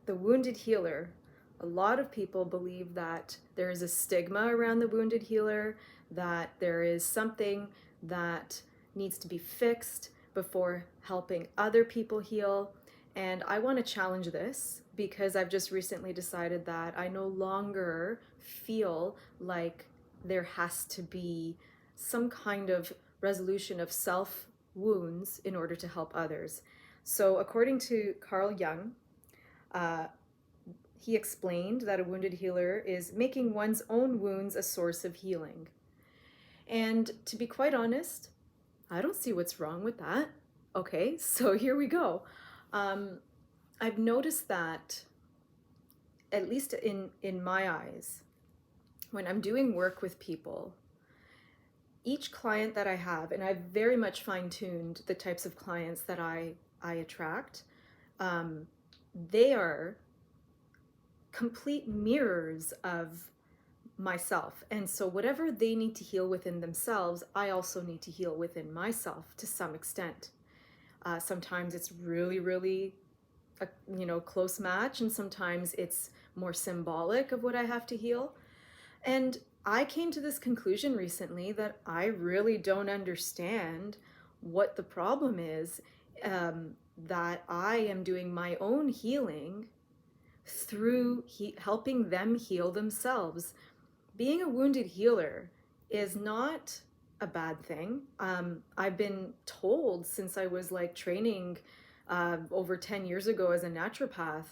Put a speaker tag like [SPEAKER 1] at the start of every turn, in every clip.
[SPEAKER 1] the wounded healer. A lot of people believe that there is a stigma around the wounded healer, that there is something that needs to be fixed before helping other people heal. And I want to challenge this because I've just recently decided that I no longer feel like there has to be some kind of resolution of self wounds in order to help others. So, according to Carl Jung, uh, he explained that a wounded healer is making one's own wounds a source of healing. And to be quite honest, I don't see what's wrong with that. Okay, so here we go. Um, I've noticed that, at least in my eyes, when I'm doing work with people, each client that I have, and I've very much fine-tuned the types of clients that I attract, um, they are complete mirrors of myself. And so whatever they need to heal within themselves, I also need to heal within myself to some extent. Sometimes it's really, really a close match, and sometimes it's more symbolic of what I have to heal. And I came to this conclusion recently that I really don't understand what the problem is, that I am doing my own healing through helping them heal themselves. Being a wounded healer is not a bad thing. I've been told since I was like training over 10 years ago as a naturopath,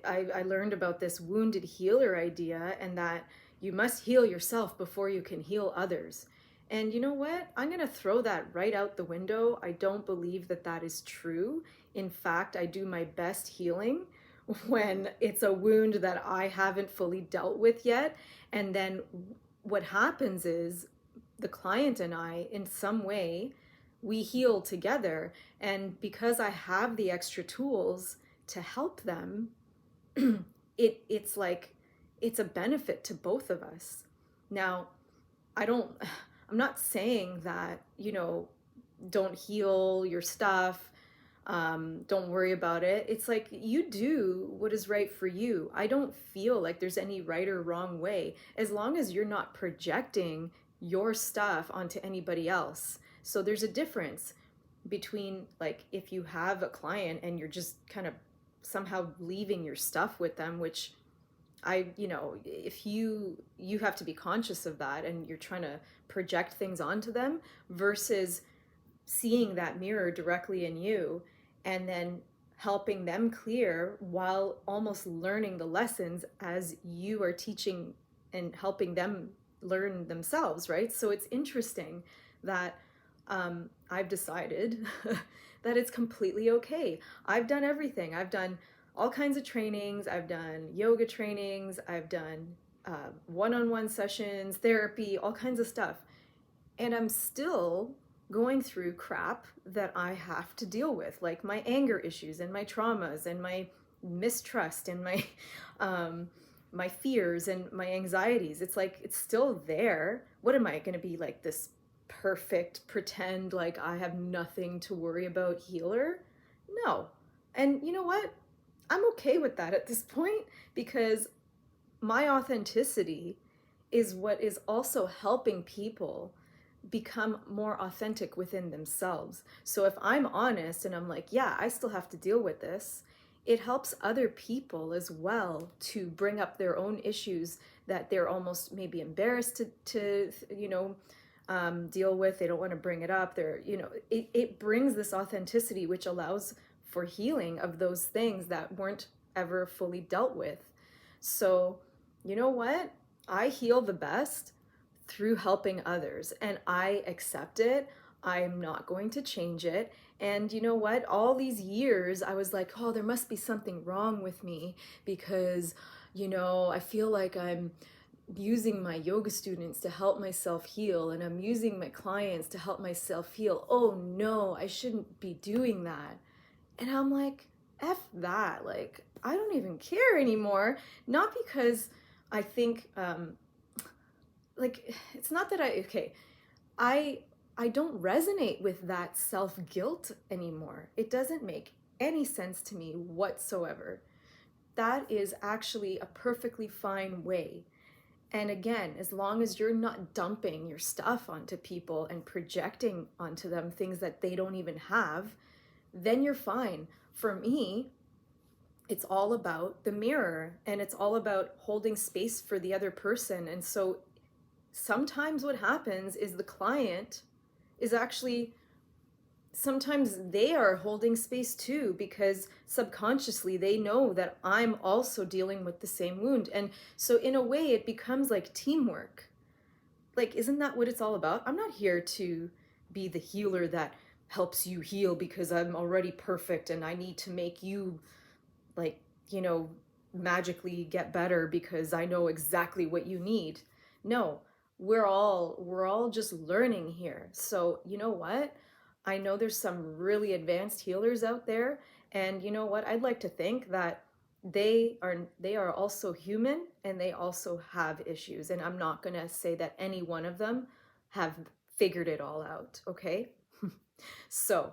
[SPEAKER 1] I learned about this wounded healer idea, and that you must heal yourself before you can heal others. And you know what? I'm going to throw that right out the window. I don't believe that that is true. In fact, I do my best healing when it's a wound that I haven't fully dealt with yet. And then what happens is the client and I, in some way, we heal together. And because I have the extra tools to help them, it's like it's a benefit to both of us. Now, I don't I'm not saying that, don't heal your stuff, don't worry about it. It's like you do what is right for you. I don't feel like there's any right or wrong way, as long as you're not projecting your stuff onto anybody else. So there's a difference between, like, if you have a client and you're just kind of somehow leaving your stuff with them, which if you have to be conscious of that, and you're trying to project things onto them, versus seeing that mirror directly in you and then helping them clear while almost learning the lessons as you are teaching and helping them learn themselves, right? So it's interesting that I've decided that it's completely okay. I've done everything. I've done all kinds of trainings. I've done yoga trainings. I've done one-on-one sessions, therapy, all kinds of stuff. And I'm still going through crap that I have to deal with, like my anger issues and my traumas and my mistrust and my my fears and my anxieties. It's like it's still there. What am I going to be, like this perfect pretend like I have nothing to worry about healer? No. And you know what? I'm okay with that at this point, because my authenticity is what is also helping people become more authentic within themselves. So if I'm honest and I'm like, yeah, I still have to deal with this, it helps other people as well to bring up their own issues that they're almost maybe embarrassed to deal with. They don't want to bring it up. It brings this authenticity, which allows for healing of those things that weren't ever fully dealt with. So, you know what? I heal the best through helping others, and I accept it. I'm not going to change it. And you know what? All these years I was like, oh, there must be something wrong with me, because, I feel like I'm using my yoga students to help myself heal, and I'm using my clients to help myself heal. Oh no, I shouldn't be doing that. And I'm like, F that. Like, I don't even care anymore. Not because I think, it's not that I don't resonate with that self-guilt anymore. It doesn't make any sense to me whatsoever. That is actually a perfectly fine way. And again, as long as you're not dumping your stuff onto people and projecting onto them things that they don't even have, then you're fine. For me, it's all about the mirror, and it's all about holding space for the other person. And so sometimes what happens is the client is actually, sometimes they are holding space too, because subconsciously they know that I'm also dealing with the same wound. And so in a way it becomes like teamwork. Like, isn't that what it's all about? I'm not here to be the healer that helps you heal because I'm already perfect and I need to make you, like, you know, magically get better because I know exactly what you need. No, we're all just learning here. So, you know what? I know there's some really advanced healers out there, and you know what? I'd like to think that they are also human and they also have issues, and I'm not going to say that any one of them have figured it all out, okay? So,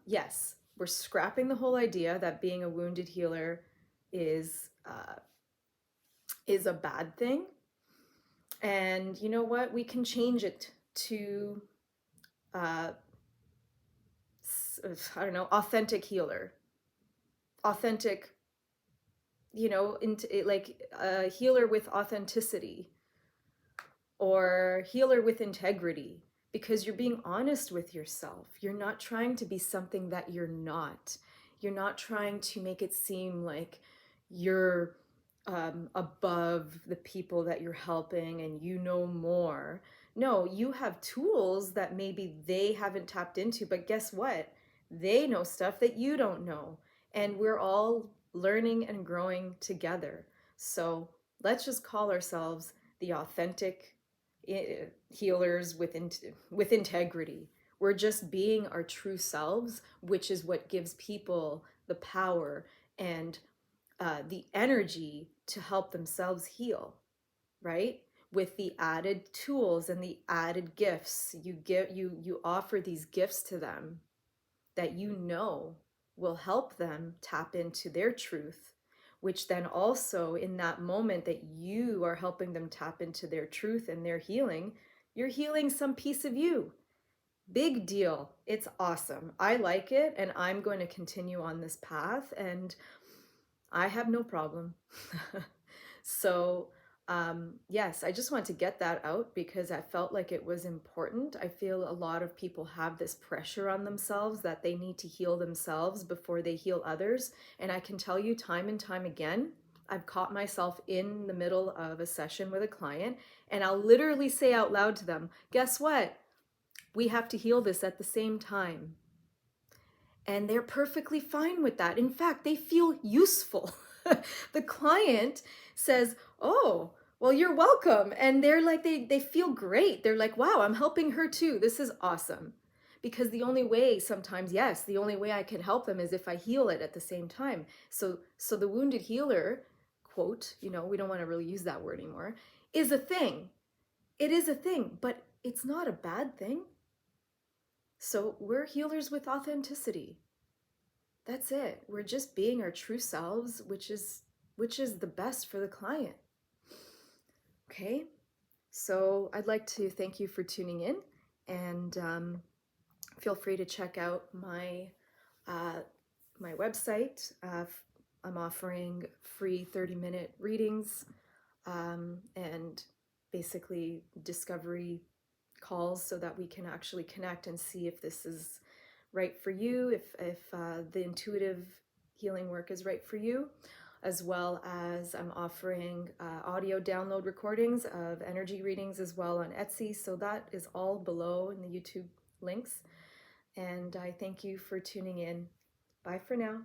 [SPEAKER 1] yes, we're scrapping the whole idea that being a wounded healer is a bad thing. And you know what? We can change it to, uh, I don't know, authentic healer, authentic, like a healer with authenticity, or healer with integrity, because you're being honest with yourself. You're not trying to be something that you're not. You're not trying to make it seem like you're above the people that you're helping and you know more. No, you have tools that maybe they haven't tapped into, but guess what? They know stuff that you don't know. And we're all learning and growing together. So let's just call ourselves the authentic healers with integrity. We're just being our true selves, which is what gives people the power and the energy to help themselves heal, right? With the added tools and the added gifts, you offer these gifts to them that you know will help them tap into their truth, which then also in that moment that you are helping them tap into their truth and their healing, you're healing some piece of you. Big deal. It's awesome. I like it, and I'm going to continue on this path, and I have no problem. So, yes, I just want to get that out because I felt like it was important. I feel a lot of people have this pressure on themselves that they need to heal themselves before they heal others. And I can tell you time and time again, I've caught myself in the middle of a session with a client, and I'll literally say out loud to them, guess what? We have to heal this at the same time. And they're perfectly fine with that. In fact, they feel useful. The client says, oh, well, you're welcome. And they're like, they feel great. They're like, wow, I'm helping her too. This is awesome. Because the only way sometimes, yes, the only way I can help them is if I heal it at the same time. So the wounded healer, quote, we don't want to really use that word anymore, is a thing. It is a thing, but it's not a bad thing. So we're healers with authenticity. That's it. We're just being our true selves, which is the best for the client. Okay? So I'd like to thank you for tuning in, and feel free to check out my website. I'm offering free 30-minute readings, and basically discovery calls so that we can actually connect and see if this is right for you, if the intuitive healing work is right for you, as well as I'm offering audio download recordings of energy readings as well on Etsy. So that is all below in the YouTube links. And I thank you for tuning in. Bye for now.